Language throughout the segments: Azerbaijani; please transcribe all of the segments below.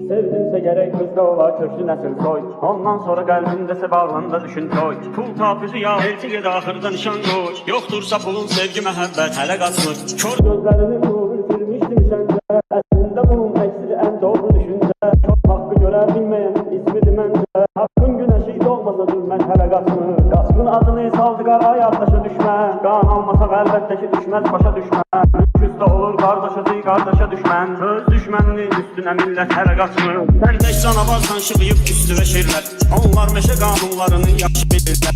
Sevdinse gerek kızda ola köklü nesil soy. Ondan sonra kalbindese bağlanda düşün toy. Pul tapuzu ya elçi ged ahırda nişan koy. Yoktursa pulun sevgi mehabbet hele kasmır. Kör gözlerinin nuru bitirmiştim sende. Aslında bunun eksili en doğru düşünce. Çok hakkı görebilmeyenin ismi dimence. Hakkın güneşi doğmasa dülmen hele kasmır. Kaskın adını saldı kara yatlaşa düşme. Kan almasa elbette ki düşmez başa düşme. Küste olur kardeşe değil kardeşe düşmen. Söz düşmenliğin üstüne millet hele kasmır. Sen tek canavarsan şıkıyıp üstüve şirler. Onlar meşe kanunlarını yaxşı bilirler.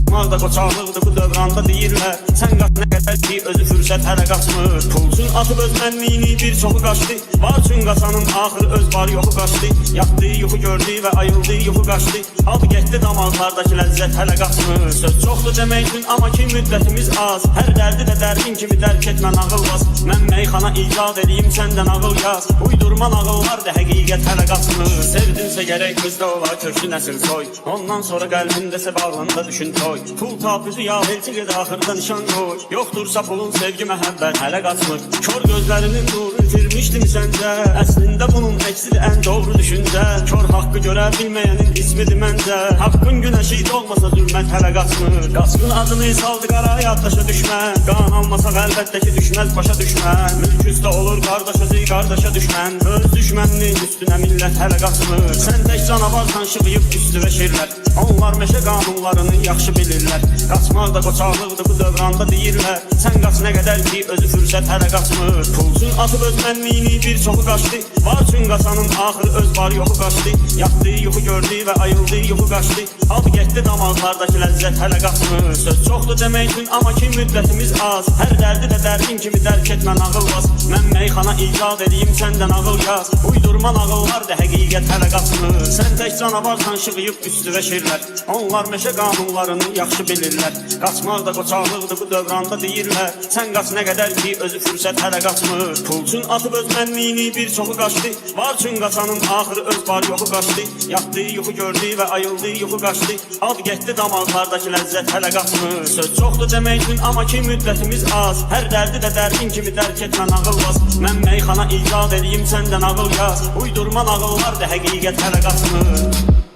Atmazda qoçaqlıqdır bu dövranda deyirlər. Sən qaç nə qədər ki özü fürsət hələ qaçmır. Pulsun atıb öz mənliyini bir çoxu qaçdı. Var üçün qaçanın axırı öz var yoxu qaçdı. Yatdığı yuxu gördü və ayıldığı yuxu qaçdı. Aldı getdi damaqlardakı ləzzət hələ qaçmır. Söz çoxdur demək üçün amma ki müddətimiz az. Hər dərdi də dərdin kimi dərk etmə nağılmaz. Mən meyxana icad edeyim səndən ağıl yaz. Uydurma nağıllardır həqiqət hələ qaçmır. Sevdinsə gərək qızda ola köklü nəsil soy. Ondan sonra qəlbindəsə bağlanda düşün toy. Pul tapuzu ya elçi ged ahırda nişan koy. Yoktursa pulun sevgi mehabbet hele kaçmır. Kör gözlerinin nuru itirmiştim sence. Əslində bunun eksili en doğru düşünce. Kör hakkı görebilmeyenin ismi dimence. Hakkın güneşi olmasa zülmət hele kaçmır. Kaskın adını saldı kara yatlaşa düşme. Kan almasa elbette ki düşmez başa düşmen. Mülk üstə olur kardeşe kardeşe düşmen. Öz düşmenliğin üstüne millet hele kaçmır. Sen tek canavarsan şıqıyıp üstüve şirler. Onlar meşe kanunlarını yaxşı bilirlər. Qaçmaq da qoçaqlıqdır bu dövranda deyirlər. Sən qaç nə qədər ki özü fürsət hələ qaçmır. Pulsun atıb öz mənliyini bir çoxu qaçdı. Var üçün qaçanın axırı öz var yoxu qaçdı. Yatdığı yuxu gördü və ayıldığı yuxu qaçdı. Aldı getdi damaqlardakı ləzzət hələ qaçmır. Söz çoxdur demək üçün amma ki müddətimiz az. Hər dərdi də dərdin kimi dərk etmə nağılmaz. Mən meyxana icad edeyim səndən ağıl yaz. Uydurma nağıllardır həqiqət hələ qaçmır. Sən tək canavarsan şıqıyıb üstüvə şirlər. Onlar meşe kanunlarını yaxşı bilirlər. Qaçmaq da qoçaqlıqdır bu dövranda deyirlər. Sən qaç nə qədər ki özü fürsət hələ qaçmır. Pulsun atıb öz mənliyini bir çoxu qaçdı. Var üçün qaçanın axırı öz var yoxu qaçdı. Yatdığı yuxu gördü və ayıldığı yuxu qaçdı. Aldı getdi damaqlardakı ləzzət hələ qaçmır. Söz çoxdur demək üçün amma ki müddətimiz az. Hər dərdi də dərdin kimi dərk etmə nağılmaz. Mən meyxana icad edeyim səndən ağıl yaz. Uydurma nağıllardır həqiqət hələ qaçmır.